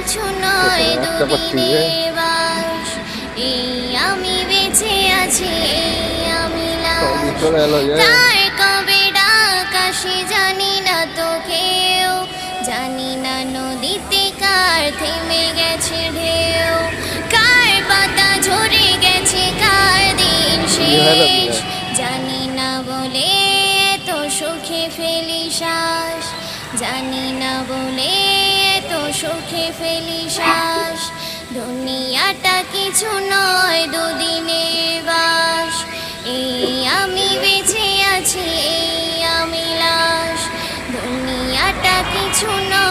কিছু নয় দুদিনের বাস, এই আমি বেঁচে আছি, এই আমি লাশ। তার কবে ডাক আসে জানি না তো কেউ, জানি না নদীতে কার থেমে গেছে ঢেউ, কার পাতা ঝরে গেছে কার দিন শেষ, জানি না বলে এত সুখে ফেলি শ্বাস, জানি না বলে এত সুখে ফেলি শ্বাস। দুনিয়াটা কিছু নয় দুদিনের বাস, এই আমি বেঁচে আছি, এই আমি লাশ। দুনিয়াটা কিছু নয়